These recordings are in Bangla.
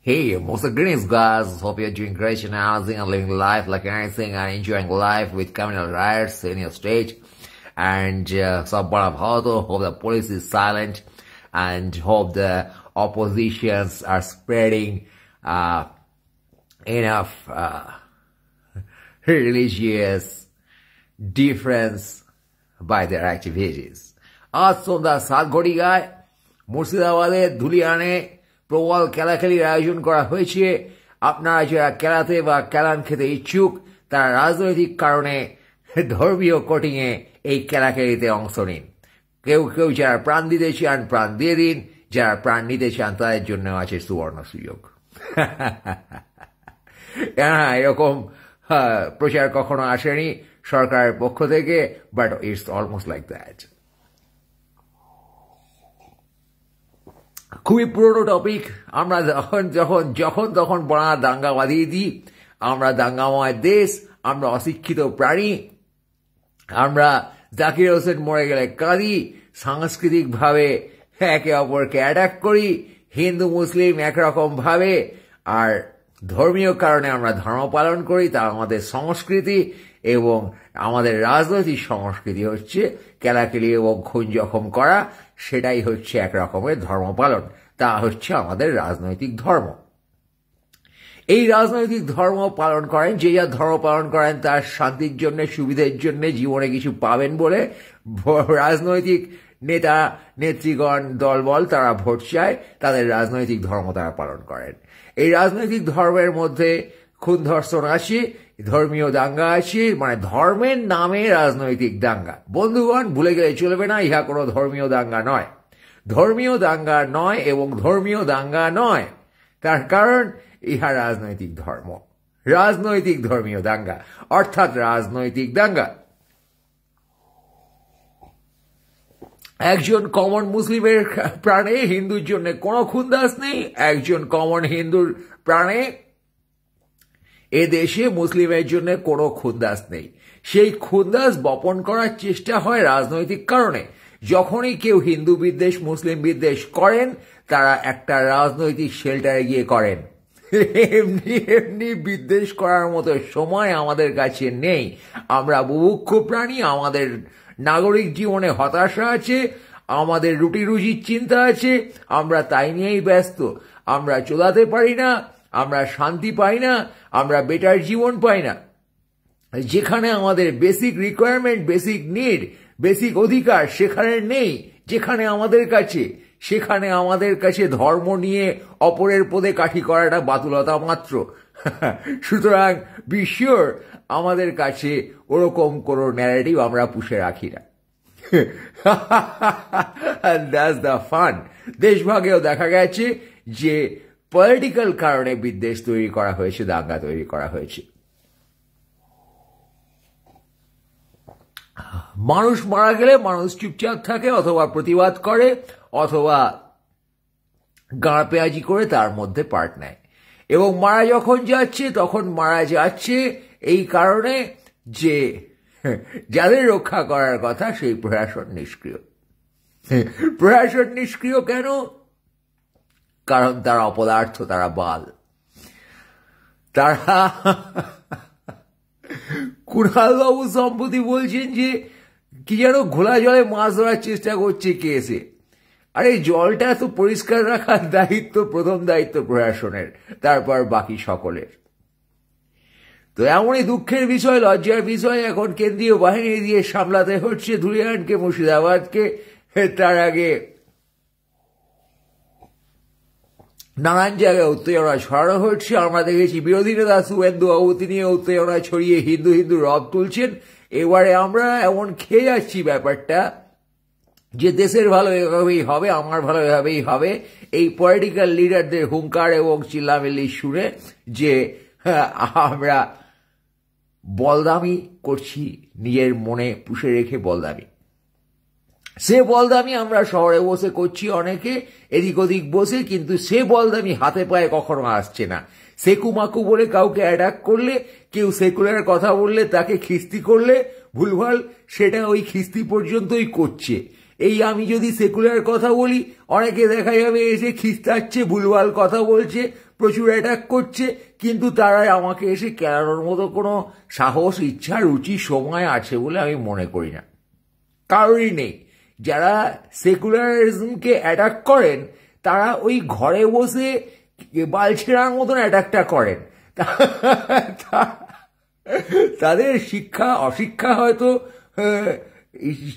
Hey, most of greetings guys. Hope you're doing great and housing and living life like anything and enjoying life with communal riots in your state. And some part of hope the police is silent and hope the oppositions are spreading enough religious difference by their activities. আজ সন্ধ্যা 7 ঘটিকায় মুর্শিদাবাদের ধুলিয়ানে প্রবল খেলাখেলির আয়োজন করা হয়েছে। আপনারা যারা খেলাতে বা খেলান খেতে ইচ্ছুক তারা রাজনৈতিক কারণে ধর্মীয় কোটিংয়ে এই খেলাখেলিতে অংশ নিন। কেউ কেউ যারা প্রাণ দিতে চান প্রাণ দিয়ে দিন, যারা প্রাণ নিতে চান তাদের জন্য আছে সুবর্ণ সুযোগ। এরকম প্রচার কখনো আসেনি সরকারের পক্ষ থেকে, but it's almost like that. খুবই পুরনো টপিক। আমরা যখন তখন বড়া দাঙ্গা বাঁধিয়ে দিই। আমরা দাঙ্গাময় দেশ, আমরা অশিক্ষিত প্রাণী, আমরা জাকির হোসেন মরে গেলে কাঁদি, সাংস্কৃতিকভাবে একে অপরকে অ্যাটাক করি, হিন্দু মুসলিম একরকম ভাবে, আর ধর্মীয় কারণে আমরা ধর্ম পালন করি। তা আমাদের সংস্কৃতি এবং আমাদের রাজনৈতিক সংস্কৃতি হচ্ছে খেলাখেলি এবং খুন জখম করা। সেটাই হচ্ছে এক রকমের ধর্ম পালন। তা হচ্ছে আমাদের রাজনৈতিক ধর্ম। এই রাজনৈতিক ধর্ম পালন করেন, যে যা ধর্ম পালন করেন তার শান্তির জন্য, সুবিধের জন্য, জীবনে কিছু পাবেন বলে রাজনৈতিক নেতা নেত্রীগণ দলবল তারা ভোট চায়, তাদের রাজনৈতিক ধর্ম তারা পালন করেন। এই রাজনৈতিক ধর্মের মধ্যে খুন ধর্ষণ আছে, ধর্মীয় দাঙ্গা আছে, মানে ধর্মের নামে রাজনৈতিক দাঙ্গা। বন্ধুগণ, ভুলে গেলে চলবে না, ইহা কোনো ধর্মীয় দাঙ্গা নয়, ধর্মীয় দাঙ্গা নয় এবং ধর্মীয় দাঙ্গা নয়। তার কারণ ইহা রাজনৈতিক ধর্ম, রাজনৈতিক ধর্মীয় দাঙ্গা, অর্থাৎ রাজনৈতিক দাঙ্গা। একজন কমন মুসলিমের প্রাণে হিন্দুর জন্য কোনো খুন্দাস নেই, একজন কমন হিন্দুর প্রাণে এ দেশে মুসলিমের জন্য কোনো খুন্দাস নেই। সেই খুন্দাস বপন করার চেষ্টা হয় রাজনৈতিক কারণে। যখনই কেউ হিন্দু বিদ্বেষ মুসলিম বিদ্বেষ করেন তারা একটা রাজনৈতিক শেল্টারে গিয়ে করেন। এমনি বিদ্বেষ করার মতো সময় আমাদের কাছে নেই। আমরা বুভুক্ষ প্রাণী, আমাদের নাগরিক জীবনে হতাশা আছে, আমাদের রুটি রুজির চিন্তা আছে, আমরা তাই নিয়েই ব্যস্ত। আমরা চলাতে পারি না, আমরা শান্তি পাই না, আমরা বেটার জীবন পাই না। যেখানে আমাদের basic requirement, basic need, basic অধিকার সেখানে নেই যেখানে আমাদের কাছে, সেখানে আমাদের কাছে ধর্ম নিয়ে অপরের পদে কাঠি করাটা বাতুলতা মাত্র। সুতরাং বি শিওর আমাদের কাছে ওরকম কোনো ন্যারেটিভ আমরা পুষে রাখি না। That's the fun. দেশভাগেও দেখা গেছে যে পলিটিক্যাল কারণে বিদ্বেষ তৈরি করা হয়েছে, দাঙ্গা তৈরি করা হয়েছে। মানুষ মারা গেলে মানুষ চুপচাপ থাকে, অথবা প্রতিবাদ করে, অথবা গাঁ পেঁয়াজি করে তার মধ্যে পার্ট নেয়। এবং মারা যখন যাচ্ছে তখন মারা যাচ্ছে এই কারণে যে যাদের রক্ষা করার কথা সেই প্রশাসন নিষ্ক্রিয়। প্রশাসন নিষ্ক্রিয় কেন? কারণ তারা অপদার্থ, তারা বাল। তারা কুণালবাবু সম্প্রতি বলছেন যে কি যেন ঘোলা জলে মাছ ধরার চেষ্টা করছে কেসে। আরে জলটা তো পরিষ্কার রাখার দায়িত্ব, প্রথম দায়িত্ব প্রশাসনের, তারপর বাকি সকলের। তো এমনই দুঃখের বিষয়, লজ্জার বিষয়, এখন কেন্দ্রীয় বাহিনী দিয়ে সামলাতে হচ্ছে ধুলিয়ানকে, মুর্শিদাবাদকে। তার আগে নানান জায়গায় উত্তেজনা ছড়ানো হচ্ছে। আমরা দেখেছি বিরোধী নেতা শুভেন্দু বাবু তিনি উত্তেজনা ছড়িয়ে হিন্দু হিন্দু রব তুলছেন। এবারে আমরা এমন খেয়ে যাচ্ছি ব্যাপারটা যে দেশের ভালো এভাবেই হবে, আমার ভালো এভাবেই হবে। এই পলিটিক্যাল লিডারদের হুঙ্কার এবং চিল্লামিল্লি শুনে যে আমরা বলদামি করছি, নিজের মনে পুষে রেখে বলদামি, সে বলদামি আমরা শহরে বসে করছি অনেকে, এদিক ওদিক বসে, কিন্তু সে বলদামি হাতে পায়ে কখনো আসছে না। সেকুমাকু বলে কাউকে অ্যাটাক করলে, কেউ সেকুলার কথা বললে, তাকে খিস্তি করলে ভুলভাল, সেটা ওই খিস্তি পর্যন্তই করছে। এই আমি যদি সেকুলার কথা বলি অনেকে দেখা যাবে এসে খিস্তাচ্ছে, ভুলভাল কথা বলছে, প্রচুর অ্যাটাক করছে, কিন্তু তারা আমাকে এসে কেলানোর মতো কোনো সাহস, ইচ্ছা, রুচি, সময় আছে বলে আমি মনে করি না, কারোরই নেই। যারা সেকুলারিজমকে অ্যাটাক করেন তারা ওই ঘরে বসে বালছেড়ার মতন অ্যাটাকটা করেন। তাদের শিক্ষা অশিক্ষা হয়তো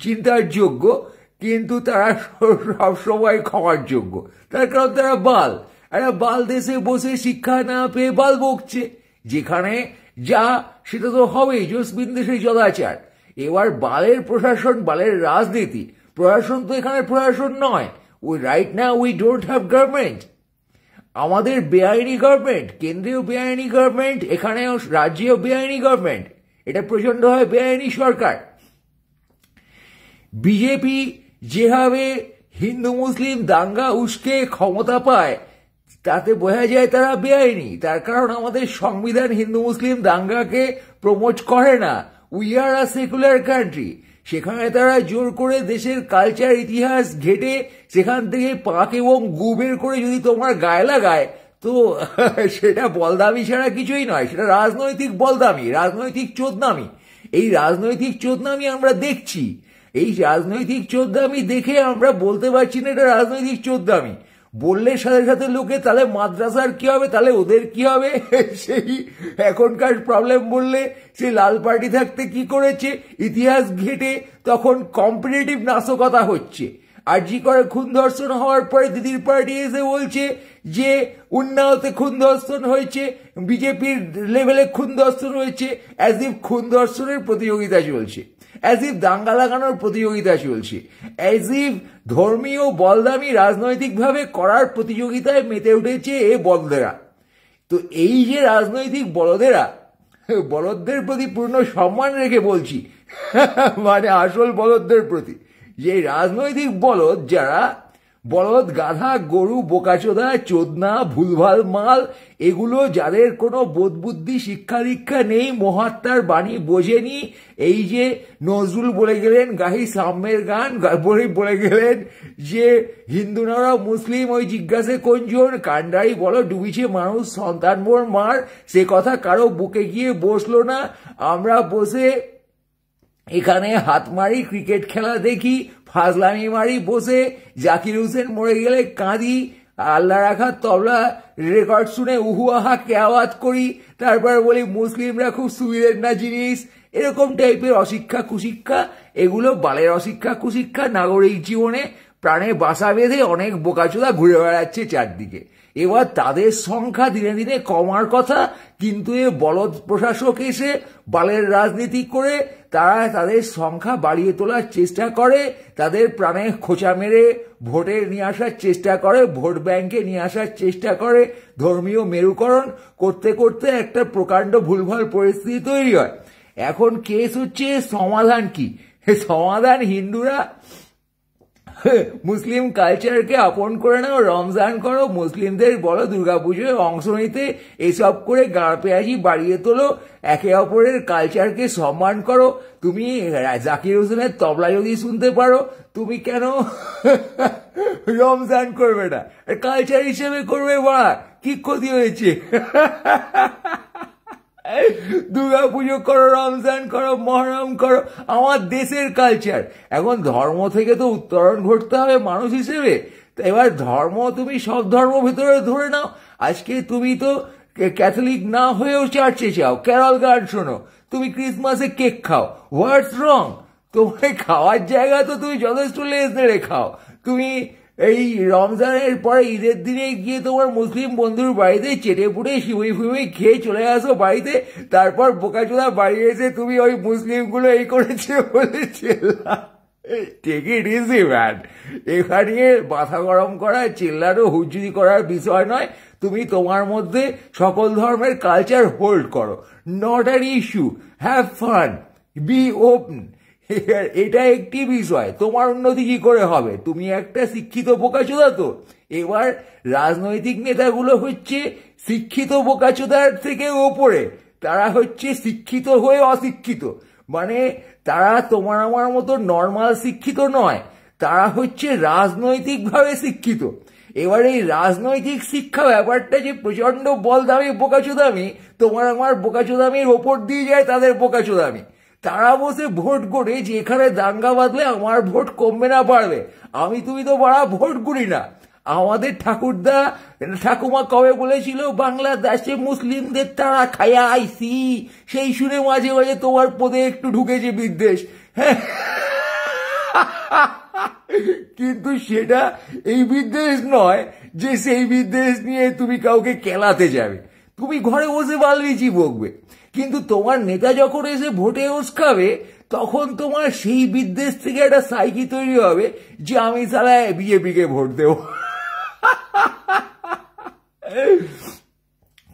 চিন্তার যোগ্য, কিন্তু তারা সবসময় খাওয়ার যোগ্য। তার কারণ তারা বাল, একটা বাল দেশে বসে শিক্ষা না পেয়ে বাল বকছে। যেখানে যা সেটা তো হবেই, জসবিন দেশে সদাচার। এবার বালের প্রশাসন, বালের রাজনীতি, প্রশাসন তো এখানে প্রশাসন নয়। Right now we don't have government. আমাদের বেআইনি গভর্নমেন্ট, কেন্দ্রীয় বেআইনি গভর্নমেন্ট, এখানেও রাজ্যেও বেআইনি গভর্নমেন্ট। এটা প্রচন্ড হয় বেআইনি সরকার। বিজেপি যেভাবে হিন্দু মুসলিম দাঙ্গা উস্কে ক্ষমতা পায় তাতে বোঝা যায় তারা বেআইনি। তার কারণ আমাদের সংবিধান হিন্দু মুসলিম দাঙ্গাকে প্রমোট করে না। We are a secular country. সেখানে তারা জোর করে দেশের কালচার, ইতিহাস ঘেটে সেখান থেকে পাক এবং গু বের করে যদি তোমার গায়ে লাগায়, তো সেটা বলদামি ছাড়া কিছুই নয়, সেটা রাজনৈতিক বলদামি, রাজনৈতিক চোদনামি। এই রাজনৈতিক চোদনামি আমরা দেখছি। এই রাজনৈতিক চোদনামি দেখে আমরা বলতে পারছি না এটা রাজনৈতিক চোদনামি। বললে সাথে সাথে লোকে তাহলে মাদ্রাসার কি হবে, তাহলে ওদের কি হবে, সেই এখনকার প্রবলেম বললে সে লাল পার্টি থাকতে কি করেছে ইতিহাস ঘেটে তখন কম্পিটিটিভ নাশকতা হচ্ছে। আর জি করে খুন ধর্ষণ হওয়ার পরে দিদির পার্টি এসে বলছে যে উন্নাওতে খুন ধর্ষণ হয়েছে, বিজেপির লেভেলে খুন ধর্ষণ হয়েছে, অ্যাজ ইফ খুন ধর্ষণের প্রতিযোগিতা চলছে, অ্যাজ ইফ দাঙ্গা লাগানোর প্রতিযোগিতা চলছে, অ্যাজ ইফ ধর্মীয় বলদামি রাজনৈতিকভাবে করার প্রতিযোগিতায় মেতে উঠেছে এ বলদেরা। তো এই যে রাজনৈতিক বলদেরা, বলদদের প্রতি পূর্ণ সম্মান রেখে বলছি, মানে আসল বলদদের প্রতি, যে রাজনৈতিক বলদ যারা বলদ, গাধা, গরু, বোকাচোদা, চোদনা, ভুলভাল মাল, এগুলো যাদের কোনো বোধ বুদ্ধি শিক্ষা দীক্ষা নেই, মহাত্মার বাণী বোঝেনি। এই যে নজরুল বলে গেলেন গাহি সাম্যের গান, বলে গেলেন যে হিন্দু নারা মুসলিম ওই জিজ্ঞাসে কোনজন, কান্ডারি বলো ডুবিছে মানুষ সন্তান মোর মার, সে কথা কারো বুকে গিয়ে বসলো না। আমরা বসে এখানে হাত মারি, ক্রিকেট খেলা দেখি, ফাজলামি মারি বসে, জাকির হোসেন মরে গেলে কাঁদি, আল্লাহ রাখা তবলা রেকর্ড শুনে উহু আহা কেয়াওয়াত করি, তারপর বলি মুসলিমরা খুব সুবিধের না জিনিস। এরকম টাইপের অশিক্ষা কুশিক্ষা, এগুলো বালের অশিক্ষা কুশিক্ষা নাগরিক জীবনে প্রাণে বাসা বেঁধে অনেক বোকাচোদা ঘুরে বেড়াচ্ছে চারদিকে। এবার তাদের সংখ্যা দিনে দিনে কমার কথা, কিন্তু এ বলদ প্রশাসক এসে বালের রাজনীতি করে তারা তাদের সংখ্যা বাড়িয়ে তোলার চেষ্টা করে, তাদের প্রাণে খোঁচা মেরে ভোটে নিয়ে আসার চেষ্টা করে, ভোট ব্যাংকে নিয়ে আসার চেষ্টা করে, ধর্মীয় মেরুকরণ করতে করতে একটা প্রকাণ্ড ভুলভাল পরিস্থিতি তৈরি হয়। এখন কেস হচ্ছে সমাধান কি? সমাধান হিন্দুরা মুসলিম কালচারকে আপন করে নাও, রমজান করো, মুসলিমদের বলো দুর্গাপুজোয় অংশ নিতে, এসব করে গাঁ পেঁয়াজি বাড়িয়ে তোলো, একে অপরের কালচারকে সম্মান করো। তুমি জাকির হোসেনের তবলা যদি শুনতে পারো, তুমি কেন রমজান করবে না? কালচার হিসেবে করবে, বাড়া কি ক্ষতি হয়েছে? দুর্গা পুজো করো, রমজান করো, মহরম করো, আমার দেশের কালচার। এখন ধর্ম থেকে তো উত্তরণ ঘটতে হবে মানুষ হিসেবে। এবার ধর্ম তুমি সব ধর্ম ভেতরে ধরে নাও। আজকে তুমি তো ক্যাথলিক না হয়েও চার্চে যাও, ক্যারল গান শোনো, তুমি ক্রিসমাসে কেক খাও, হোয়াটস রং? তোমার খাওয়ার জায়গা তো তুমি যথেষ্ট লেজ নেড়ে খাও। তুমি এই রমজানের পরে ঈদের দিনে গিয়ে তোমার মুসলিম বন্ধুর বাড়িতে চেটে পুটে সিমুই ফুমুই খেয়ে চলে আসো বাড়িতে, তারপর বোকাচোদা বাড়ি এসে তুমি ওই মুসলিমগুলো এই করেছে বলেছে। Take it easy man. এখানে মাথা গরম করা, চিল্লানো, হুজ্জুরি করার বিষয় নয়। তুমি তোমার মধ্যে সকল ধর্মের কালচার হোল্ড করো, not an issue, have fun, be open. এটা একটি বিষয়। তোমার উন্নতি কি করে হবে? তুমি একটা শিক্ষিত বোকাচোদা তো। এবার রাজনৈতিক নেতাগুলো হচ্ছে শিক্ষিত বোকাচোদার থেকে ওপরে, তারা হচ্ছে শিক্ষিত হয়ে অশিক্ষিত। মানে তারা তোমার আমার মতো নর্মাল শিক্ষিত নয়, তারা হচ্ছে রাজনৈতিকভাবে শিক্ষিত। এবার এই রাজনৈতিক শিক্ষা ব্যাপারটা যে প্রচন্ড বলদামি বোকাচোদামি, তোমার আমার বোকাচোদামির ওপর দিয়ে যায় তাদের বোকাচোদামি। তারা বসে ভোট করে যে এখানে দাঙ্গা বাঁধলে আমার ভোট কমবে না বাড়বে। আমি তুমি তো বড়া ভোট করি না। আমাদের ঠাকুরদা ঠাকুমা কবে বলেছিল বাংলাদেশে মুসলিমদের তারা খায়া আইসি, সেই শুনে মাঝে মাঝে তোমার পদে একটু ঢুকেছে বিদ্বেষ। হ্যাঁ, কিন্তু সেটা এই বিদ্বেষ নয় যে সেই বিদ্বেষ নিয়ে তুমি কাউকে কেলাতে যাবে। তুমি ঘরে বসে বালবিচি বকবে, কিন্তু তোমার নেতা যখন এসে ভোটে উস্কাবে তখন তোমার সেই বিদ্বেষ থেকে একটা সাইকি তৈরি হবে যে আমি সালা বিজেপিকে ভোট দেব।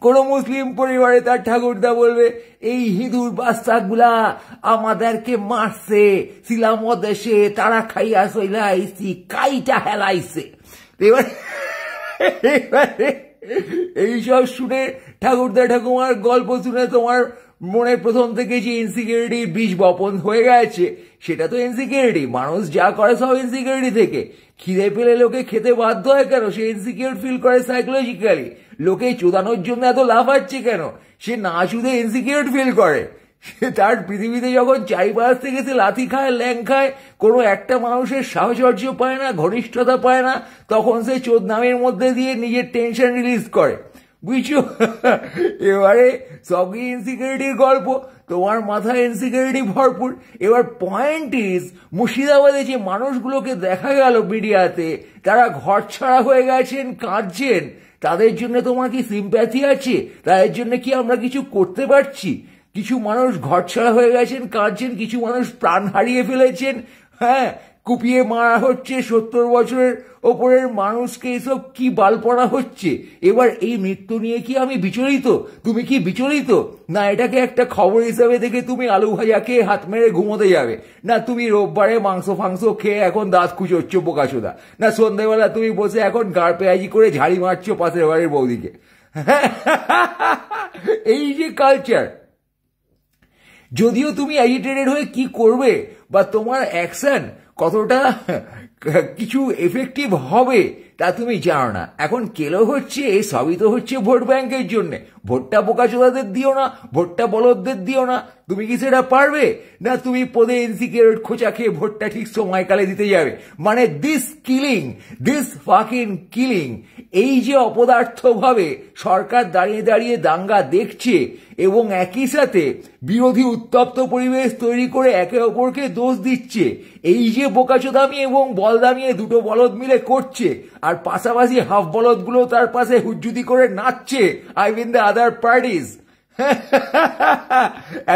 কোন মুসলিম পরিবারে তার ঠাকুরদা বলবে এই হিঁদুর বাচ্চাগুলা আমাদেরকে মারছে, সিলামত দেশে তারা খাইয়া চইলাইছি, কাইটা হেলাইছে। এবারে এইসব শুনে ঠাকুরদা ঠাকুমার গল্প শুনে তোমার মনে প্রথম থেকে যে ইনসিকিউরিটির বীজ বপন হয়ে গেছে, সেটা তো ইনসিকিউরিটি। মানুষ যা করে সব ইনসিকিউরিটি থেকে। খিদে পেলে লোকে খেতে বাধ্য হয় কেন? সে ইনসিকিউর ফিল করে সাইকোলজিক্যালি। লোকে চোদানোর জন্য এত লাফাচ্ছে কেন? সে না শুধু ইনসিকিউর ফিল করে। সে তার পৃথিবীতে যখন চারিপাশ থেকে সে লাথি খায়, ল্যাং খায়, কোনো একটা মানুষের সাহচর্য পায় না, ঘনিষ্ঠতা পায় না, তখন সে চোদনামের মধ্যে দিয়ে নিজের টেনশন রিলিজ করে, বুঝছো? এবারে সবই ইনসিকিউরিটির গল্প, তোমার মাথায় ইনসিকিউরিটি ভরপুর। এবার পয়েন্ট ইজ, মুর্শিদাবাদে যে মানুষগুলোকে দেখা গেল মিডিয়াতে, তারা ঘর ছাড়া হয়ে গেছেন, কাঁদছেন, তাদের জন্য তোমার কি সিম্প্যাথি আছে? তাদের জন্য কি আমরা কিছু করতে পারছি? কিছু মানুষ ঘর ছাড়া হয়ে গেছেন, কাঁদছেন, কিছু মানুষ প্রাণ হারিয়ে ফেলেছেন। হ্যাঁ, কুপিয়ে মারা হচ্ছে 70 বছরের ওপরের মানুষকে, এসব কি বালপনা হচ্ছে? এবার এই মৃত্যু নিয়ে কি আমি বিচলিত? তুমি কি বিচলিত? না এটাকে একটা খবর হিসাবে দেখে তুমি আলু ভাজা খেয়ে হাত মেরে ঘুমোতে যাবে? না তুমি রোববারে মাংস ফাংস খেয়ে এখন দাঁত খুঁজোচ্ছ বোকাচোদা? না সন্ধ্যেবেলা তুমি বসে এখন গাড় পেঁয়াজি করে ঝাড়ি মারছো পাশের বাড়ির বৌদিকে? এই যে কালচার, যদিও তুমি অ্যাজিটেটেড হয়ে কি করবে বা তোমার অ্যাকশন কতটা কিছু এফেক্টিভ হবে তা তুমি জানো না। এখন কেলো হচ্ছে, এই সবই তো হচ্ছে ভোট ব্যাংকের জন্য। ভোটটা বোকাচোদাদের দিও না, ভোটটা বলদদের দিও না। তুমি কি সেটা পারবে? না তুমি পদে ইনসিকিউর খোঁচা খেয়ে ভোটটা ঠিক সময়কালে দিতে যাবে? মানে this killing, this fucking killing, এই যে অপদার্থ ভাবে সরকার দাঁড়িয়ে দাঁড়িয়ে দাঙ্গা দেখছে এবং একই সাথে বিরোধী উত্তপ্ত পরিবেশ তৈরি করে একে অপরকে দোষ দিচ্ছে, এই যে বোকাচোদামি এবং বলদামি দুটো বলদ মিলে করছে, আর পাশাপাশি হাফ বলদগুলো তার পাশে হুজ্জুতি করে নাচছে, I mean the other parties.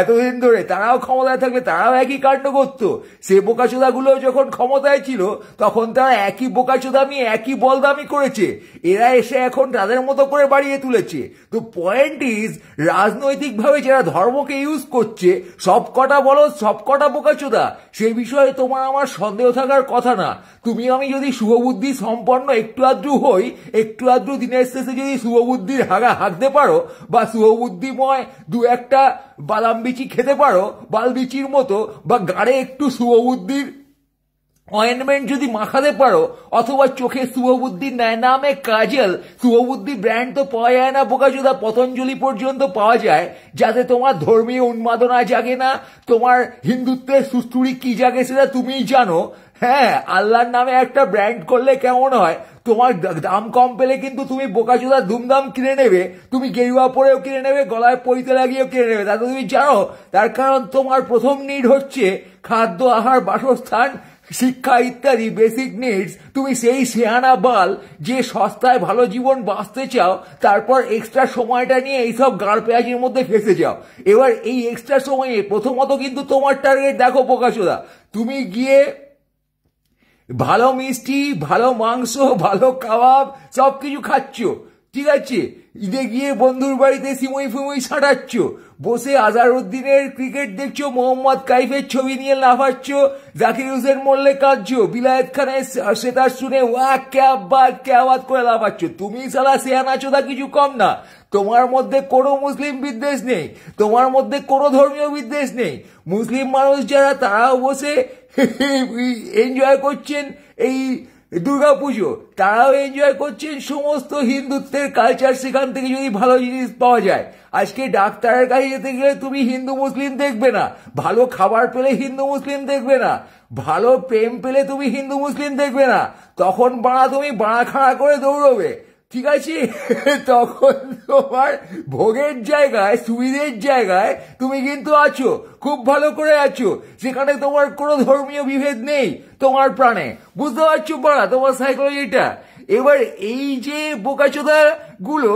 এতদিন ধরে তারাও ক্ষমতায় থাকলে তারাও একই কাণ্ড করতো। সে বোকাচোদাগুলো যখন ক্ষমতায় ছিল তখন তারা একই বোকাচোদামি, একই বলদামি করেছে। এরা এসে এখন তাদের মতো করে বাড়িয়ে তুলেছে। তো পয়েন্ট ইজ, রাজনৈতিকভাবে যারা ধর্মকে ইউজ করছে, সব কটা বলদ, সব কটা বোকাচোদা, সে বিষয়ে তোমার আমার সন্দেহ থাকার কথা না। তুমি আমি যদি শুভবুদ্ধি সম্পন্ন একটু আধটু হই, একটু আধটু দিনের শেষে যদি শুভবুদ্ধির হাগা হাঁকতে পারো বা শুভবুদ্ধিময় দু একটা বাদাম বিচি খেতে পারো বালবিচির মতো, বা গাড়ে একটু শুভবুদ্ধির অয়েন্টমেন্ট যদি মাখাতে পারো, অথবা চোখে শুভবুদ্ধির নামে কাজল, শুভবুদ্ধি ব্র্যান্ড তো পাওয়া যায় না বোকাচোদা, পতঞ্জলি পর্যন্ত পাওয়া যায়, যাতে তোমার ধর্মীয় উন্মাদনা জাগে না, তোমার হিন্দুত্বের সুস্থুরি কি জাগে সেটা তুমিই জানো। হ্যাঁ, আল্লাহর নামে একটা ব্র্যান্ড করলে কেমন হয়? তোমার দাম কম পেলে কিন্তু তুমি বোকাচোদা ধুমধাম কিনে নেবে, তুমি গেরুয়া পরেও কিনে নেবে, গলায় পরিতে লাগিয়েও কিনে নেবে, তা তো তুমি জানো। তার কারণ তোমার প্রথম নিড হচ্ছে খাদ্য, আহার, বাসস্থান, শিক্ষা ইত্যাদি বেসিক নিডস। তুমি সেই শেয়ানা বাল যে সস্তায় ভালো জীবন বাঁচতে চাও, তারপর এক্সট্রা সময়টা নিয়ে এইসব গাড় পেঁয়াজির মধ্যে ফেসে যাও। এবার এই এক্সট্রা সময়ে প্রথমত কিন্তু তোমার টার্গেট দেখো বোকাচোদা, তুমি গিয়ে ভালো মিষ্টি, ভালো মাংস, ভালো কাবাব সবকিছু খাচ্ছ, ঠিক আছে? ঈদে গিয়ে বন্ধুর বাড়িতে সিমুই ফুমুই ছাড়াচ্ছ, বসে আজহারউদ্দিনের ক্রিকেট দেখছো, মোহাম্মদ কাইফের ছবি নিয়ে লাফাচ্ছ, জাকির হোসেন মল্লে কাঁদছ, বিলায়েত খানের সেতার শুনে ওয়া ক্যা বাত করে লাফাচ্ছ। তুমি সালা শেয়ানাচোদা কিছু কম না। তোমার মধ্যে কোনো মুসলিম বিদ্বেষ নেই, তোমার মধ্যে কোনো ধর্মীয় বিদ্বেষ নেই। মুসলিম মানুষ যারা, তারাও বসে এনজয় করছেন এই দুর্গাপুজো, তারাও এনজয় করছেন সমস্ত হিন্দুত্বের কালচার, সেখান থেকে যদি ভালো জিনিস পাওয়া যায়। আজকে ডাক্তারের কাছে যেতে গেলে তুমি হিন্দু মুসলিম দেখবে না, ভালো খাবার পেলে হিন্দু মুসলিম দেখবে না, ভালো প্রেম পেলে তুমি হিন্দু মুসলিম দেখবে না, তখন তুমি বাড়া খাড়া করে দৌড়বে, ঠিক আছে? তখন তোমার ভোগের জায়গায়, সুবিধের জায়গায় তুমি কিন্তু আছো, খুব ভালো করে আছো, সেখানে তোমার কোনো ধর্মীয় বিভেদ নেই তোমার প্রাণে। বুঝতে পারছো পাড়া তোমার সাইকোলজিটা? এবার এই যে বোকাচোদা গুলো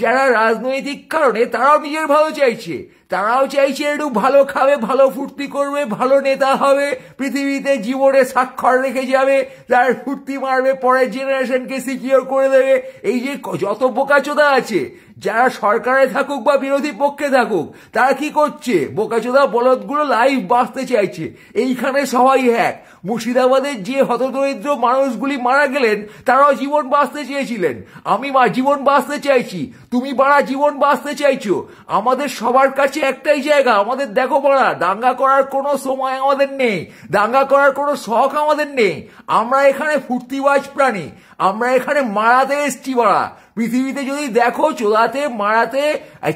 যারা রাজনৈতিক কারণে, তারাও নিজের ভালো চাইছে, তারাও চাইছে একটু ভালো খাবে, ভালো ফুর্তি করবে, ভালো নেতা হবে, পৃথিবীতে জীবনে স্বাক্ষর রেখে যাবে, তার ফুর্তি মারবে, পরের জেনারেশনকে সিকিউর করে দেবে। এই যে যত বোকাচোদা আছে, যারা সরকারে থাকুক বা বিরোধী পক্ষে থাকুক, তারা কি করছে? বোকাচোদা বলদগুলো লাইফ বাঁচতে চাইছে। এইখানে সবাই হ্যাক। মুর্শিদাবাদের যে হতদরিদ্র মানুষগুলি মারা গেলেন, তারাও জীবন বাঁচতে চেয়েছিলেন। আমি জীবন বাঁচতে চাইছি, তুমি বাড়া জীবন বাঁচতে চাইছো। আমাদের সবার কাছে একটাই জায়গা, আমাদের দেখো বাড়া, দাঙ্গা করার কোনো সময় আমাদের নেই, দাঙ্গা করার কোনো শখ আমাদের নেই। আমরা এখানে ফুর্তিবাজ প্রাণী, আমরা এখানে মারাতে এসছি বাড়া। পৃথিবীতে যদি দেখো, চোদাতে, মারাতে,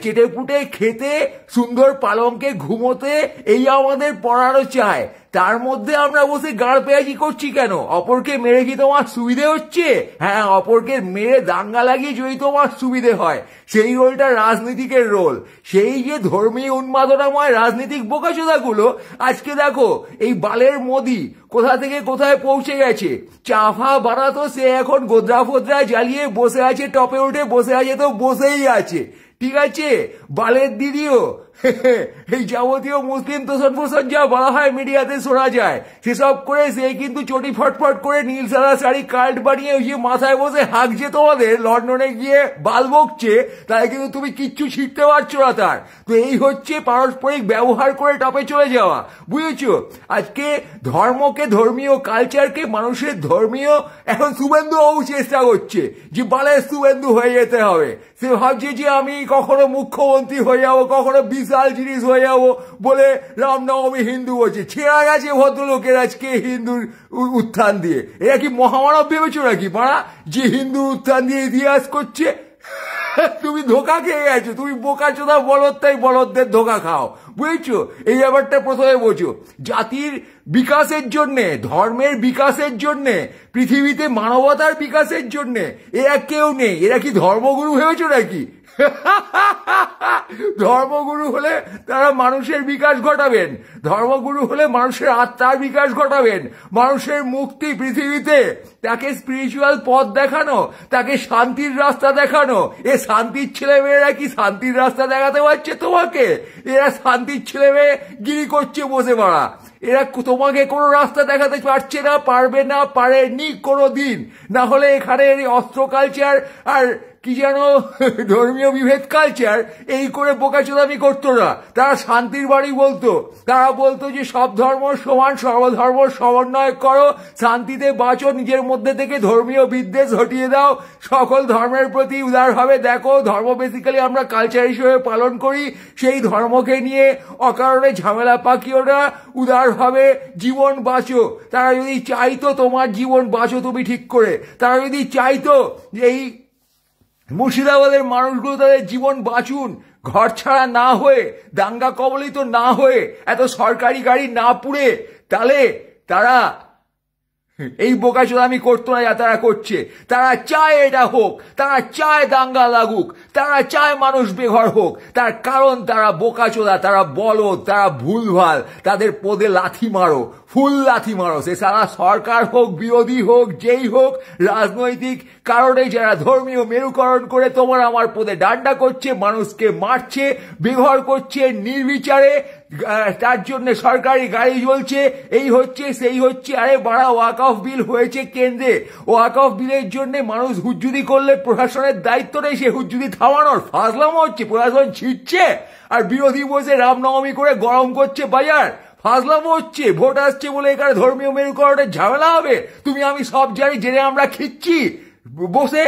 চেটে পুটে খেতে, সুন্দর পালঙ্কে ঘুমোতে, এই আমাদের পড়ানো চায়। তার মধ্যে আমরা বসে গাড় পেঁয়াজি করছি কেন? অপরকে মেরে কি তোমার সুবিধে হচ্ছে? হ্যাঁ, অপরকে মেরে দাঙ্গা লাগিয়ে যদি তোমার সুবিধে হয়, সেই রোলটা রাজনীতিকের রোল। সেই যে ধর্মীয় উন্মাদনাময় রাজনীতিক বোকাচোদাগুলো, আজকে দেখো এই বালের মোদি কোথা থেকে কোথায় পৌঁছে গেছে। চাফা বানাতো, সে এখন গোদরা ফোদরা জ্বালিয়ে বসে আছে, টপে উঠে বসে আছে, তো বসেই আছে, ঠিক আছে? বালের দিদিও এই যাবতীয় মুসলিম তোষণ ফোষণ যা বলা হয় মিডিয়াতে শোনা যায়, সেসব করে সে কিন্তু চটি ফটফট করে নীল সাদা শাড়ি কাল্ট বানিয়ে ওই যে মাথায় বসে হাঁকছে তোমাদের, লন্ডনে গিয়ে বাল বকছে, তাই কিন্তু তুমি কিচ্ছু শিখতে পারছো না তার। তো এই হচ্ছে পারস্পরিক ব্যবহার করে টপে চলে যাওয়া, বুঝেছো? আজকে ধর্মকে, ধর্মীয় কালচারকে, মানুষের ধর্মীয়, এখন শুভেন্দু বাবু চেষ্টা করছে যে বালের শুভেন্দু হয়ে যেতে হবে। সে ভাবছে যে আমি কখনো মুখ্যমন্ত্রী হয়ে যাবো, কখনো বিশাল জিনিস হয়ে যাবো বলে রামনবমী হিন্দু বলছে। ছেঁড়া গেছে ভদ্রলোকের আজকে হিন্দুর উত্থান দিয়ে। এরা কি মহামানব ভেবেছো নাকি পাড়া, যে হিন্দু উত্থান দিয়ে ইতিহাস করছে? তুমি ধোকা খেয়ে গেছো, তুমি বোকাচোদা বলদ, তাই বলদদের ধোকা খাও, বুঝেছো? এই ব্যাপারটা প্রথমে বোঝো। জাতির বিকাশের জন্যে, ধর্মের বিকাশের জন্যে, পৃথিবীতে মানবতার বিকাশের জন্যে এরা কেউ নেই। এরা কি ধর্মগুরু ভেবেছো নাকি? ধর্মগুরু হলে তারা মানুষের বিকাশ ঘটাবেন, ধর্মগুরু হলে মানুষের আত্মার বিকাশ ঘটাবেন, মানুষের মুক্তি পৃথিবীতে, তাকে স্পিরিচুয়াল পথ দেখানো, তাকে শান্তির রাস্তা দেখানো। এ শান্তির ছেলে মেয়েরা কি শান্তির রাস্তা দেখাতে পারছে তোমাকে? এরা শান্তির ছেলে মেয়ে গিরি করছে বসে বাড়া। এরা তোমাকে কোনো রাস্তা দেখাতে পারছে না, পারবে না, পারেনি কোনো দিন। না হলে এখানে অস্ত্র কালচার আর কি যেন ধর্মীয় বিভেদ কালচার এই করে বোকাচোদামি করতো না। তারা শান্তির বাড়ি বলতো, তারা বলতো যে সব ধর্ম সমান, সর্বধর্ম সমন্বয় করো, শান্তিতে বাঁচো, নিজের মধ্যে থেকে ধর্মীয় বিদ্বেষ হটিয়ে দাও, সকল ধর্মের প্রতি উদারভাবে দেখো। ধর্ম বেসিক্যালি আমরা কালচার হিসেবে পালন করি, সেই ধর্মকে নিয়ে অকারণে ঝামেলা পাকিও না, উদারভাবে জীবন বাঁচো। তারা যদি চাইতো তোমার জীবন বাঁচো তুমি ঠিক করে, তারা যদি চাইতো এই মুর্শিদাবাদের মানুষগুলো তাদের জীবন বাঁচুন, ঘর ছাড়া না হয়ে, দাঙ্গা কবলিত না হয়ে, এত সরকারি গাড়ি না পুড়ে, তাহলে তারা এই বোকাচোদামি করতো না যা তারা করছে। তারা চায় এটা হোক, তারা চায় দাঙ্গা লাগুক, তারা চায় মানুষ বেঘর হোক, তার কারণ তারা বোকাচোদা, তারা বলদ, তারা ভুলভাল, তাদের পদে লাথি মারো, ফুল লাথি মারো। সে সারা সরকার হোক, বিরোধী হোক, যেই হোক, রাজনৈতিক কারণে যারা ধর্মীয় মেরুকরণ করে তোমার আমার পদে ডান্ডা করছে, মানুষকে মারছে, বেঘর করছে নির্বিচারে, তার জন্য সরকারি গাড়ি চলছে, এই হচ্ছে সেই হচ্ছে। আরে বাড়া, ওয়াকফ বিল হয়েছে কেন্দ্রে, ওয়াকফ বিলের জন্য মানুষ হুজ্জুদি করলে প্রশাসনের দায়িত্ব নেই সে হুজ্জুদি থামানোর। ফাজলামো হচ্ছে, প্রশাসন ছিটছে আর বিরোধী বসে রামনবমী করে গরম করছে বাজার। ফাজলামো হচ্ছে, ভোট আসছে বলে এখানে ধর্মীয় মেরুকরণের ঝামেলা হবে। তুমি আমি সব জানি, জেনে আমরা খিচ্ছি বসে।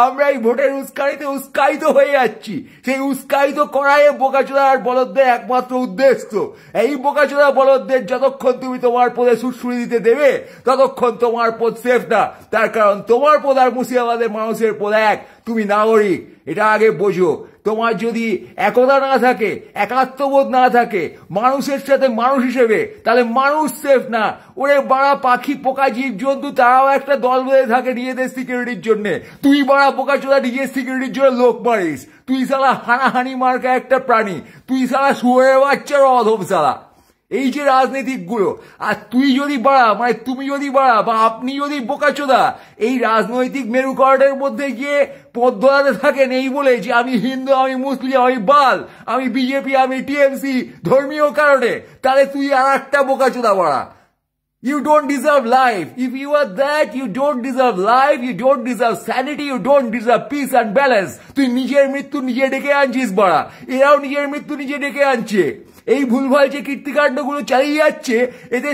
আমরা এই ভোটের উস্কানিতে উস্কায়িত হয়ে যাচ্ছি। সেই উস্কায়িত করাই বোকাচোদা আর বলদদের একমাত্র উদ্দেশ্য। এই বোকাচোদা বলদদের যতক্ষণ তুমি তোমার পদে সুড়সুড়ি দিতে দেবে ততক্ষণ তোমার পদ সেফ না। তার কারণ তোমার পদ আর মুর্শিদাবাদের মানুষের পদ এক, তুমি নাগরিক। এটা আগে বোঝো। তোমার যদি একতা না থাকে, একাত্মবোধ না থাকে মানুষের সাথে মানুষ হিসেবে, তাহলে মানুষ সেফ না। ওরে বাড়া পাখি পোকা জীব জন্তু তারাও একটা দল বেঁধে থাকে নিজেদের সিকিউরিটির জন্য। তুই বাড়া বোকাচোদা নিজের সিকিউরিটির জন্য লোক মারিস। তুই শালা হানাহানি মার্কা একটা প্রাণী। তুই শালা শুয়োরের বাচ্চার অধম শালা। এই যে রাজনীতিকগুলো, আর তুই যদি বাড়া, মানে তুমি যদি বাড়া বা আপনি যদি বোকাচোদা এই রাজনৈতিক মেরুকরণের মধ্যে গিয়ে পথ ধরাতে থাকেন এই বলে যে আমি হিন্দু, আমি মুসলিম, আমি বাল, আমি বিজেপি, আমি টিএমসি ধর্মীয় কারণে, তাহলে তুই আর একটা বোকাচোদা বাড়া। You don't deserve life. If you are that, you don't deserve life, you don't deserve sanity, you don't deserve peace and balance. তুই নিজের মৃত্যু নিজে ডেকে আনছিস বাড়া। এরাও নিজের মৃত্যু নিজে ডেকে আনছে। এই ভুলভাল যে কীর্তিকাণ্ডগুলো চালিয়ে যাচ্ছে, এতে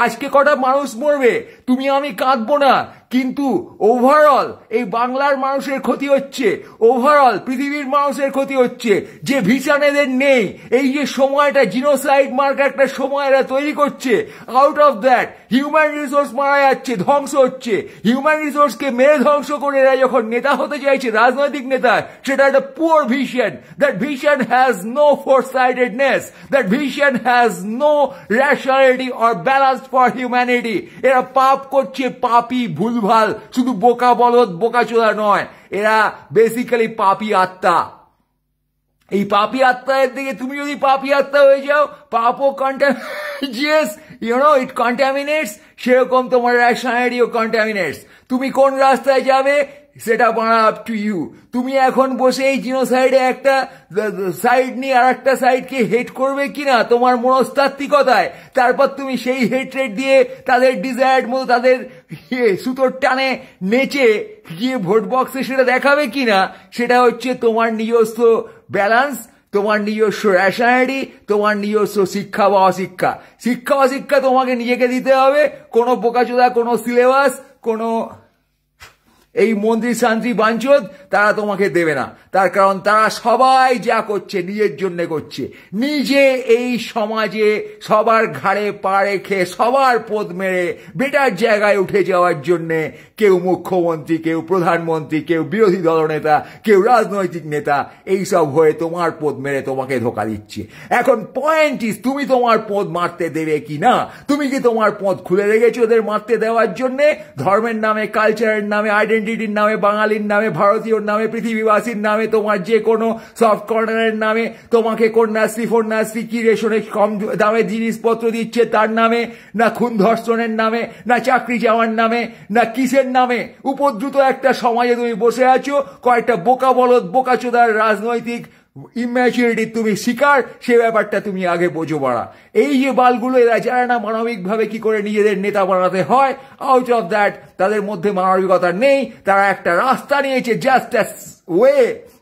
আজকে কটা মানুষ মরবে তুমি আমি কাঁদবো না, কিন্তু ওভারঅল এই বাংলার মানুষের ক্ষতি হচ্ছে, ওভারঅল পৃথিবীর মানুষের ক্ষতি হচ্ছে। যে ভিশন এদের নেই, এই যে সময়টা জিনোসাইড মার্ক একটা সময় এরা তৈরি করছে, out of that human resource মারা যাচ্ছে, ধ্বংস হচ্ছে। হিউম্যান রিসোর্সকে মেরে ধ্বংস করে এরা যখন নেতা হতে চাইছে, রাজনৈতিক নেতা, সেটা একটা poor vision. That vision has no foresightedness, that vision has no rationality or balance for humanity. এরা পাপ করছে, পাপি ভুলভাল, শুধু বোকা বলদ বোকাচোদা নয়, এরা বেসিক্যালি পাপি আত্মা। এই পাপি আত্মার দিকে তুমি যদি পাপি আত্মা হয়ে যাও, পাপও কন্টামিনেটস, ইট কন্টামিনেটস, সেরকম তোমার রেশনালিটিও কন্টামিনেটস। তুমি কোন রাস্তায় যাবে সেটা বানা আপ টু ইউ। তুমি এখন বসে এই জিনোসাইডে একটা সাইড নিয়ে আর একটা সাইডকে হেট করবে কিনা তোমার মনস্তাত্ত্বিকতায়, তারপর তুমি সেই হেট্রেট দিয়ে তাদের ডিজায়ার্ড মতো তাদের সুতোর টানে নেচে গিয়ে ভোট বক্সে সেটা দেখাবে কিনা, সেটা হচ্ছে তোমার নিজস্ব ব্যালেন্স, তোমার নিজস্ব রেশনালিটি, তোমার নিজস্ব শিক্ষা বা অশিক্ষা। শিক্ষা অশিক্ষা তোমাকে নিজেকে দিতে হবে। কোনো বোকাচোদা, কোনো সিলেবাস, কোনো এই মন্ত্রী শান্তি বাঞ্চদ তারা তোমাকে দেবে না। তার কারণ তারা সবাই যা করছে নিজের জন্য করছে। নিজে এই সমাজে সবার ঘাড়ে পা রেখে সবার পদ মেরে বেটার জায়গায় উঠে যাওয়ার জন্যে কেউ মুখ্যমন্ত্রী, কেউ প্রধানমন্ত্রী, কেউ বিরোধী দলনেতা, কেউ রাজনৈতিক নেতা, এইসব হয়ে তোমার পদ মেরে তোমাকে ধোকা দিচ্ছে। এখন পয়েন্ট ইস, তুমি তোমার পদ মারতে দেবে কি না? তুমি কি তোমার পদ খুলে রেখেছো ওদের মারতে দেওয়ার জন্যে? ধর্মের নামে, কালচারের নামে, আইডেন্টিটির নামে, বাঙালির নামে, ভারতীয়র নামে, পৃথিবীবাসীর নামে, তোমার যে কোনো সফট কর্নারের নামে, তোমাকে কন্যাশ্রী ফন্যাশ্রী কি রেশনে কম দামে জিনিসপত্র দিচ্ছে তার নামে, না খুন ধর্ষণের নামে, না চাকরি যাওয়ার নামে, না কিসের নামে উপদ্রুত একটা সমাজে তুমি বসে আছো। কয়েকটা বোকা বলদ বোকাচোদার রাজনৈতিক ইম্যাচুরিটি তুমি শিকার, সে ব্যাপারটা তুমি আগে বোঝো বাড়া। এই যে বালগুলো এরা জানে না মানবিকভাবে কি করে নিজেদের নেতা বানাতে হয়। আউট অফ দ্যাট তাদের মধ্যে মানবিকতা নেই। তারা একটা রাস্তা নিয়েছে, জাস্ট অ্যাজ ওয়ে।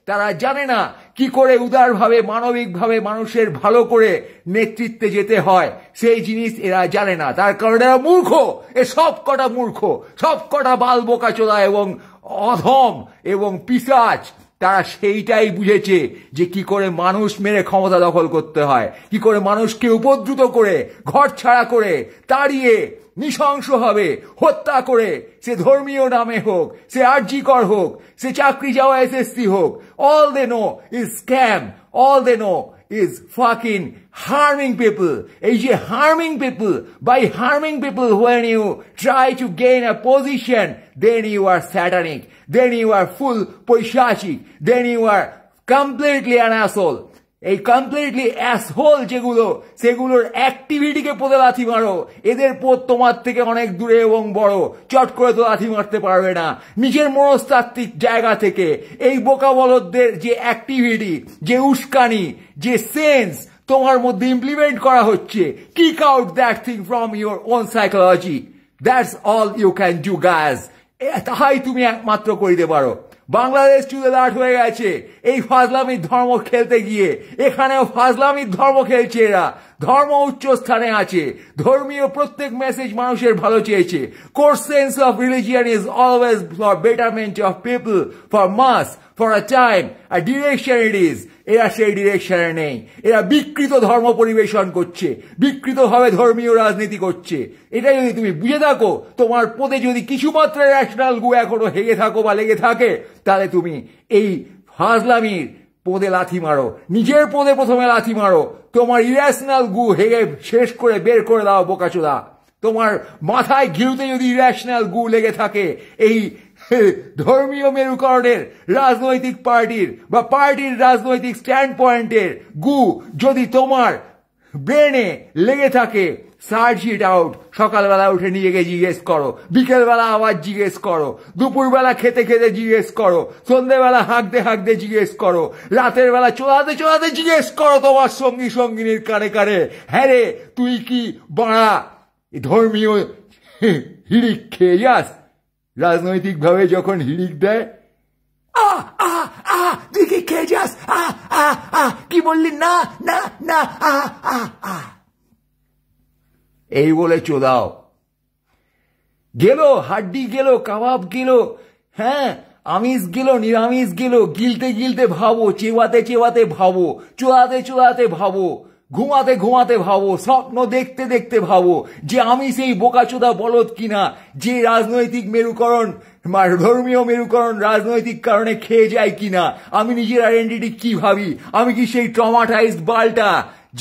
তারা জানে না কি করে উদারভাবে মানবিকভাবে মানুষের ভালো করে নেতৃত্বে যেতে হয়, সেই জিনিস এরা জানে না। তার কারণে এরা মূর্খ। এ সব কটা মূর্খ, সব কটা বাল বোকাচোদা এবং অধম এবং পিশাচ। তারা সেইটাই বুঝেছে যে কি করে মানুষ মেরে ক্ষমতা দখল করতে হয়, কি করে মানুষকে উপদ্রুত করে, ঘর ছাড়া করে, তাড়িয়ে, নৃশংসভাবে হত্যা করে, সে ধর্মীয় নামে হোক, সে আরজিকর হোক, সে চাকরি যাওয়া এসএসসি হোক, all they know is scam, all they know is fucking harming people. এই যে harming people, by harming people when you try to gain a position, then you are satanic, then you are full পৈশাচিক, then you are completely an asshole. এই কমপ্লিটলি অ্যাসহোল যেগুলো, সেগুলোর অ্যাক্টিভিটিকে পদে লাথি মারো। এদের পদ তোমার থেকে অনেক দূরে এবং বড়, চট করে তো লাথি মারতে পারবে না। নিজের মনস্তাত্ত্বিক জায়গা থেকে এই বোকা বলদদের যে অ্যাক্টিভিটি, যে উস্কানি, যে সেন্স তোমার মধ্যে ইমপ্লিমেন্ট করা হচ্ছে, kick out that thing from your own psychology. That's all you can do guys. তাহাই তুমি একমাত্র করিতে পারো। বাংলাদেশ চুলে দাঁড় হয়ে গেছে এই ফাজলামির ধর্ম খেলতে গিয়ে। এখানেও ফাজলামির ধর্ম খেলছে এরা। ধর্ম উচ্চ স্থানে আছে, ধর্মীয় প্রত্যেক মেসেজ মানুষের ভালো চেয়েছে। Core sense of religion is always for betterment of people, for mass, for a time, a direction it is. এরা সেই ডিরেকশনে নেই, এরা বিকৃত ধর্ম পরিবেশন করছে, বিকৃতভাবে ধর্মীয় রাজনীতি করছে। এটা যদি তুমি বুঝে থাকো, তোমার পদে যদি কিছুমাত্র ন্যাশনাল গু এখনো হেগে থাকো বা লেগে থাকে, তাহলে তুমি এই ফাজলামির পদে লাথি মারো, নিজের পদে প্রথমে লাথি মারো, তোমার ইরেশনাল গু হেগে শেষ করে বের করে দাও বোকাচোদা। তোমার মাথায় ঘিরুতে যদি ইরেশনাল গু লেগে থাকে, এই ধর্মীয় মেরুকরণের রাজনৈতিক পার্টির বা পার্টির রাজনৈতিক স্ট্যান্ড পয়েন্টের গু যদি তোমার ব্রেনে লেগে থাকে, সার্চ ইট আউট। সকালবেলা উঠে নিজেকে জিজ্ঞেস করো, বিকেলবেলা আবার জিজ্ঞেস করো, দুপুরবেলা খেতে খেতে জিজ্ঞেস করো, সন্ধ্যেবেলা হাঁকতে হাঁকতে জিজ্ঞেস করো, রাতের বেলা চোলাতে চোলাতে জিজ্ঞেস করো তোমার সঙ্গী সঙ্গিনীর কানে কানে, হ্যাঁ রে তুই কি বাড়া ধর্মীয় হিড়িক খেয়ে যাস? রাজনৈতিক ভাবে যখন হিড়িক দেয়, তুই কি খেয়ে যাস, কি বললি, না না না, এই বলে চোদাও। গেল হাড্ডি, গেল কাবাব, গেল হ্যাঁ আমিষ, গেল নিরামিষ, গেল গিলতে গিলতে ভাবো, চেবাতে চেবাতে ভাবো, চোদাতে চোদাতে ভাবো, ঘুমাতে ঘুমাতে ভাবো, স্বপ্ন দেখতে দেখতে ভাবো যে আমি সেই বোকাচোদা বলদ কিনা যে রাজনৈতিক মেরুকরণ, ধর্মীয় মেরুকরণ রাজনৈতিক কারণে খেয়ে যায় কিনা। আমি নিজের আইডেন্টিটি কি ভাবি? আমি কি সেই ট্রমাটাইজড বালটা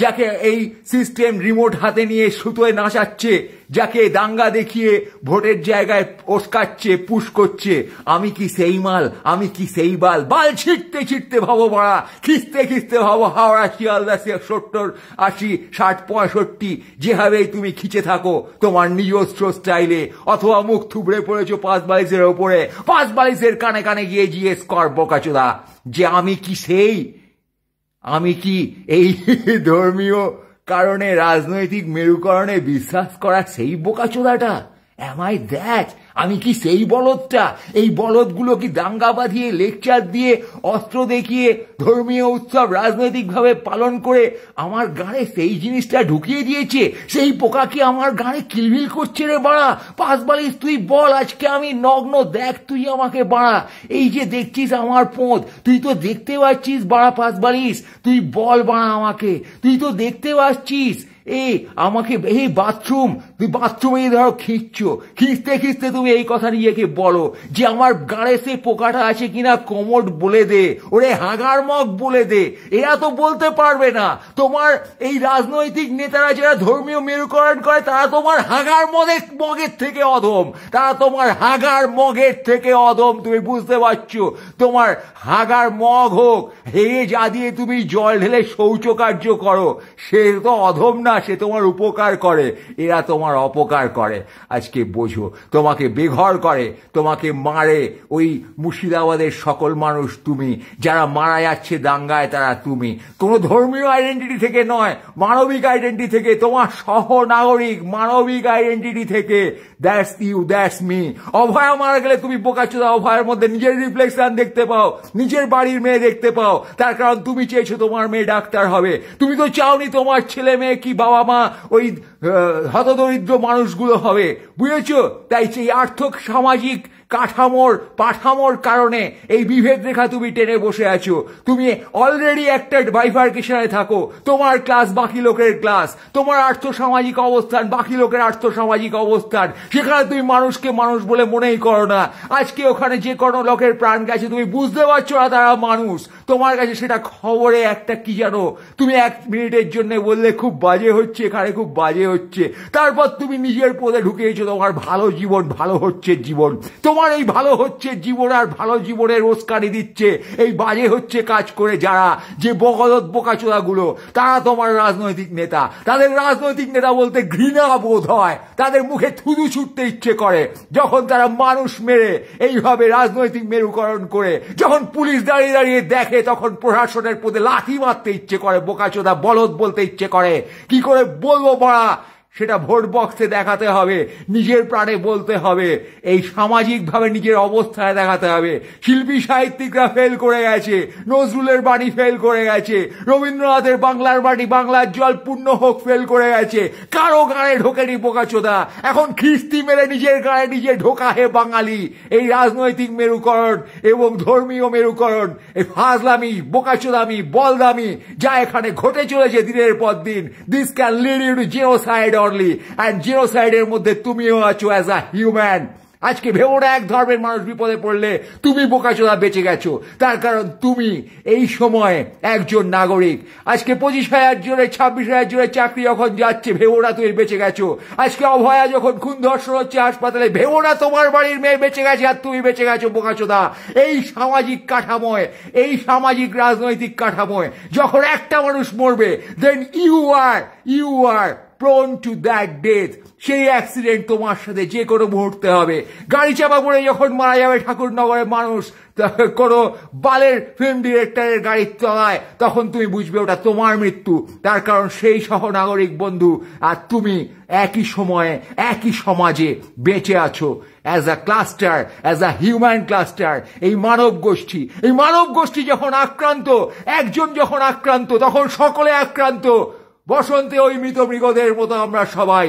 যাকে এই সিস্টেম রিমোট হাতে নিয়ে সুতোয় নাচাচ্ছে, যাকে দাঙ্গা দেখিয়ে ভোটের জায়গায় ওস্কাচ্ছে, পুশ করছে? আমি কি সেই মাল? আমি কি সেই বাল? বাল ছিটতে ছিটতে ভাবো বাড়া, খিস্তে খিস্তে ভাবো হাওড়া, শিয়ালদা, 70, 80, 60, 65 যেভাবেই তুমি খিচে থাকো তোমার নিজস্ব স্টাইলে, অথবা মুখ থুবড়ে পড়েছো 5 বালিশের ওপরে, 5 বালিশের কানে কানে গিয়ে জিজ্ঞেস কর বোকাচোদা যে আমি কি সেই, আমি কি এই ধর্মীয় কারণে রাজনৈতিক মেরুকরণে বিশ্বাস করা সেই বোকাচোদাটা? Am I that? আমি কি সেই বলদটা? এই বলদগুলো কি দাঙ্গা বাঁধিয়ে, লেকচার দিয়ে, অস্ত্র দেখিয়ে, ধর্মীয় উৎসব রাজনৈতিকভাবে পালন করে আমার গানে সেই জিনিসটা ঢুকিয়ে দিয়েছে? সেই পোকা কি আমার গানে কিলবিল করছে রে বাড়া? 5 বালিশ তুই বল, আজকে আমি নগ্ন, দেখ তুই আমাকে বাড়া। এই যে দেখছিস আমার পোঁদ, তুই তো দেখতে পাচ্ছিস বাড়া 5 বালিশ, তুই বল বাড়া আমাকে, তুই তো দেখতে পাচ্ছিস। আমাকে এই বাথরুম, তুই বাথরুমে ধরো খিঁচতে খিঁচতে তুমি এই কথা নিজেকে বলো যে আমার গাড়ে সে পোকাটা আছে কিনা কোমর বলে দে, ওরে হাগার মগ বলে দে। এরা তো বলতে পারবে না। তোমার এই রাজনৈতিক নেতারা যারা ধর্মীয় মেরুকরণ করে তারা তোমার হাগার মগের থেকে অধম, তারা তোমার হাগার মগের থেকে অধম। তুমি বুঝতে পারছো? তোমার হাগার মগ হোক, হেগে যা দিয়ে তুমি জল ঢেলে শৌচকার্য করো, সে তো অধম না, সে তোমার উপকার করে। এরা তোমার অপকার করে। আজকে বোঝো, তোমাকে বেঘর করে, তোমাকে মারে। ওই মুর্শিদাবাদের সকল মানুষ তুমি, যারা মারা যাচ্ছে দাঙ্গায় তারা তুমি। কোনো ধর্মীয় আইডেন্টিটি থেকে নয়, মানবিক আইডেন্টিটি থেকে, তোমার সহনাগরিক মানবিক আইডেন্টিটি থেকে। That's you, that's me. Abhaya মারা গেলে তুমি বোকাচোদা অভয়ের মধ্যে নিজের রিফ্লেকশন দেখতে পাও, নিজের বাড়ির মেয়ে দেখতে পাও। তার কারণ তুমি চেয়েছো তোমার মেয়ে ডাক্তার হবে। তুমি তো চাওনি তোমার ছেলে মেয়ে কি বাবা মা ওই হতদরিদ্র মানুষগুলো হবে, বুঝেছো? তাই সেই আর্থিক সামাজিক পাঠামোর কারণে এই বিভেদ রেখা তুমি টেনে বসে আছো। তুমি অলরেডি একটা বাইফার্কেশনে থাকো, তোমার ক্লাস বাকি লোকের ক্লাস, তোমার আর্থসামাজিক অবস্থান বাকি লোকের আর্থসামাজিক অবস্থান। সেখানে তুমি মানুষকে মানুষ বলে মনেই করো না। আজকে ওখানে যে কোনো লোকের প্রাণ গেছে, তুমি বুঝতে পারছো না তারা মানুষ। তোমার কাছে সেটা খবরে একটা কি জানো, তুমি 1 মিনিটের জন্য বললে খুব বাজে হচ্ছে, এখানে খুব বাজে হচ্ছে, তারপর তুমি নিজের পদে ঢুকিয়েছো তোমার ভালো জীবন, ভালো হচ্ছে জীবন। তোমার এই ভালো হচ্ছে জীবন আর ভালো জীবনের উস্কানি দিচ্ছে এই বাজে হচ্ছে কাজ করে যারা, যে বগদত বোকাচোদাগুলো, তারা তোমার রাজনৈতিক নেতা। তাদের রাজনৈতিক নেতা বলতে ঘৃণা বোধ হয়, তাদের মুখে থুতু ছুটতে ইচ্ছে করে যখন তারা মানুষ মেরে এইভাবে রাজনৈতিক মেরুকরণ করে, যখন পুলিশ দাঁড়িয়ে দাঁড়িয়ে দেখে তখন প্রশাসনের পদে লাথি মারতে ইচ্ছে করে, বোকাচোদা বলদ বলতে ইচ্ছে করে। কি করে বলবো বড়া, সেটা ভোট বক্সে দেখাতে হবে, নিজের প্রাণে বলতে হবে, এই সামাজিকভাবে নিজের অবস্থায় দেখাতে হবে। শিল্পী সাহিত্যিকরা ফেল করে গেছে, নজরুলের বাণী ফেল করে গেছে, রবীন্দ্রনাথের বাংলার বাণী বাংলার জল পূর্ণ হোক ফেল করে গেছে, কারো গায়ে ঢোকেনি বোকাচোদা। এখন খিস্তি মেরে নিজের গায়ে নিজে ঢোকা হে বাঙালি। এই রাজনৈতিক মেরুকরণ এবং ধর্মীয় মেরুকরণ, এই ফাজলামি, বোকাচোদামি, বলদামি যা এখানে ঘটে চলেছে দিনের পর দিন, this can lead you to genocide only, and জেনোসাইডের মধ্যে তুমিও আছো অ্যাজ আ হিউম্যান। আজকে ভেবো না এক ধর্মের মানুষ বিপদে পড়লে তুমি বোকাচোদা বেঁচে গেছো, তার কারণ তুমি এই সময়ে একজন নাগরিক। আজকে 25,000 জনের 26,000 জনের চাকরি যখন যাচ্ছে, ভেবো না তুমি বেঁচে গেছো। আজকে অভয়া যখন খুন ধর্ষণ হচ্ছে হাসপাতালে, ভেবো না তোমার বাড়ির মেয়ে বেঁচে গেছে আর তুমি বেঁচে গেছো বোকাচোদা। এই সামাজিক কাঠামোয়, এই সামাজিক রাজনৈতিক কাঠামোয় যখন একটা মানুষ মরবে, then you are prone to that death. সেই অ্যাক্সিডেন্ট তোমার সাথে যে কোনো মুহূর্তে হবে। গাড়ি চাপা পড়ে যখন মারা যাবে ঠাকুরনগরের মানুষ কোনো বালের ফিল্ম ডিরেক্টরের গাড়ির তলায়, তখন তুমি বুঝবে ওটা তোমার মৃত্যু। তার কারণ সেই সহনাগরিক বন্ধু আর তুমি একই সময়ে একই সমাজে বেঁচে আছো as a cluster, as a human cluster. এই মানব গোষ্ঠী যখন আক্রান্ত, একজন যখন আক্রান্ত, তখন সকলে আক্রান্ত। বসন্তে ওই মৃত মৃগদের মতো আমরা সবাই,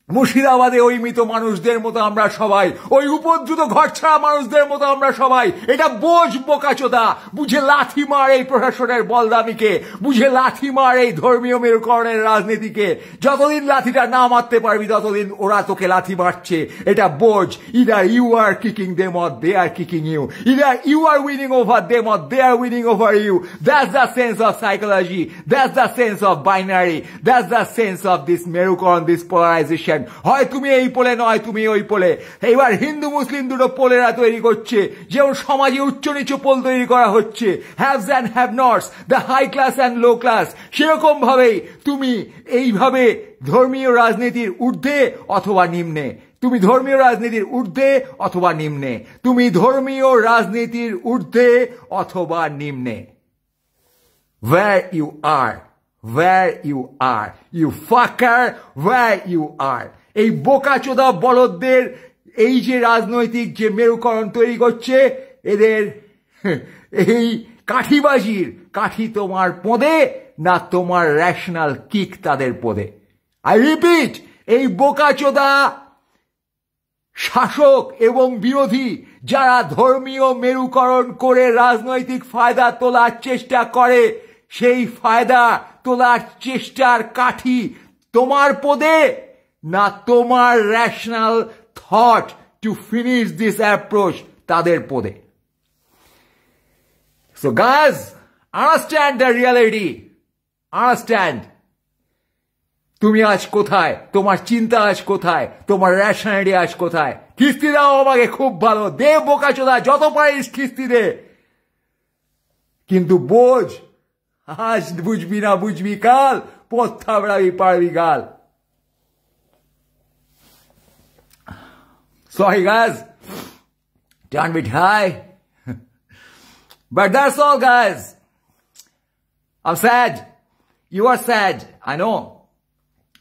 মুর্শিদাবাদে ওই মৃত মানুষদের মতো আমরা সবাই, ওই উপদ্রুত ঘর ছাড়া মানুষদের মতো আমরা সবাই। এটা বোঝ বোকাচোদা, বুঝে লাথি মার এই প্রশাসনের বলদামিকে, বুঝে লাথি মার এই ধর্মীয় মেরুকরণের রাজনীতিকে। যতদিন লাথিটা না মারতে পারবি ততদিন ওরা তোকে লাথি মারছে, এটা বোঝ। Either you are kicking them or they are kicking you, either you are winning over them or they are winning over you. That's the sense of psychology, that's the sense of binary, that's the sense of this মেরুকরণ, দিস পোলারাইজেশন। হয় তুমি এই পোলে, নয় তুমি ওই পোলে। এবার হিন্দু মুসলিম দুটো পোলেরা তৈরি করছে, যেমন সমাজে উচ্চ নিচু পোল তৈরি করা হচ্ছে, haves and have nots, the high class and low class. সেরকম ভাবেই তুমি এইভাবে ধর্মীয় রাজনীতির ঊর্ধ্বে অথবা নিম্নে, তুমি ধর্মীয় রাজনীতির ঊর্ধ্বে অথবা নিম্নে, তুমি ধর্মীয় রাজনীতির ঊর্ধ্বে অথবা নিম্নে। Where you are, you fucker, where you are. এই বোকাচোদা বলদদের এই যে রাজনৈতিক যে মেরুকরণ তৈরি করছে, এদের এই কাঠিবাজির কাঠি তোমার পদে না তোমার রেশনাল কিক তাদের পদে। আই রিপিট, এই বোকাচোদা শাসক এবং বিরোধী যারা ধর্মীয় মেরুকরণ করে রাজনৈতিক ফায়দা তোলার চেষ্টা করে, সেই ফায়দা তোলার চেষ্টার কাঠি তোমার পদে না তোমার rational thought to finish this approach তাদের পদে। So guys, understand the reality, understand তুমি আজ কোথায়, তোমার চিন্তা আজ কোথায়, তোমার রেশনালিটি আজ কোথায়। খিস্তি দাও আমাকে, খুব ভালো দে বোকাচোদা, যত পারিস খিস্তি দে, কিন্তু বোঝ আজ বুঝবি না বুঝবি কাল, পথ থাবড়াবি পারবি গাল। Sorry guys, turn bit high, but that's all guys. I'm sad, you are sad, I know.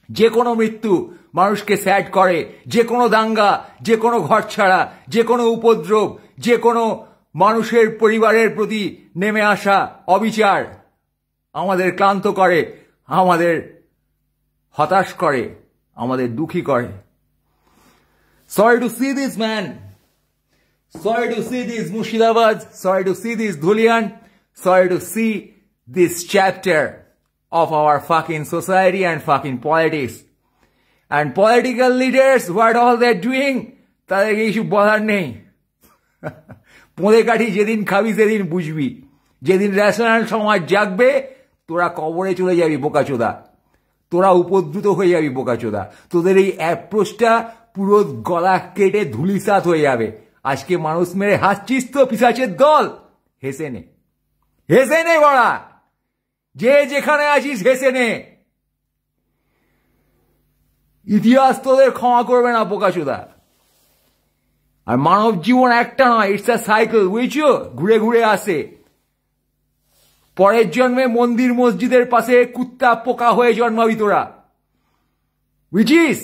যে কোনো মৃত্যু মানুষকে স্যাড করে, যে কোনো দাঙ্গা, যে কোনো ঘর ছাড়া, যে কোনো উপদ্রব, যে কোনো মানুষের পরিবারের প্রতি নেমে আসা অবিচার আমাদের ক্লান্ত করে, আমাদের হতাশ করে, আমাদের দুঃখী করে। Sorry to see this man, sorry to see this Murshidabad, sorry to see this Dhulian, sorry to see this chapter of our fucking society and fucking politics. And political leaders, what all they're doing, তাদেরকে কিছু বলার নেই। পোঁদে কাঠি যেদিন খাবি সেদিন বুঝবি, যেদিন রেশনাল সমাজ জাগবে তোরা কবরে চলে যাবি বোকাচোদা, তোরা উপদ্রুত হয়ে যাবি বোকাচোদা। তোদের এই অ্যাপ্রোচটা পুরো গলা কেটে ধুলিসাৎ হয়ে যাবে। আজকে মানুষ মেরে হাসছিস তো পিশাচের দল, হেসে নে, হেসে নে বড়া, যে যেখানে আছিস হেসে নে। ইতিহাস তোদের ক্ষমা করবে না বোকাচোদা। আর মানব জীবন একটা নয়, ইটস আ সাইকেল, বুঝছো, ঘুরে ঘুরে আসে। পরের জন্মে মন্দির মসজিদের পাশে কুত্তা পোকা হয়ে জন্মাবি তোরা। which is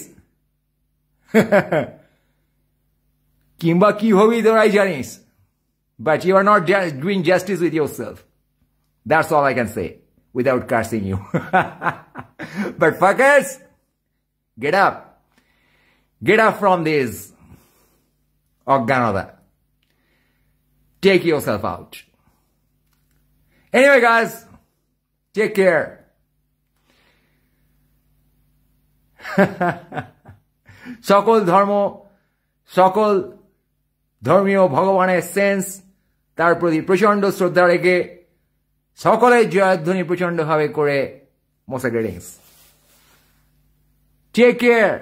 কিংবা কি হবি তোরাই জানিস, but you are not doing justice with yourself. That's all I can say without cursing you. But fuckers, get up. Get up from this Ogganada. Take yourself out. Anyway guys, take care. সকল ধর্ম, সকল ধর্মীয় ভগবানের সেন্স তার প্রতি প্রচন্ড শ্রদ্ধা রেখে সকলের জয়ধ্বনি প্রচন্ডভাবে করে মোসা গ্রেটিংস। Take care.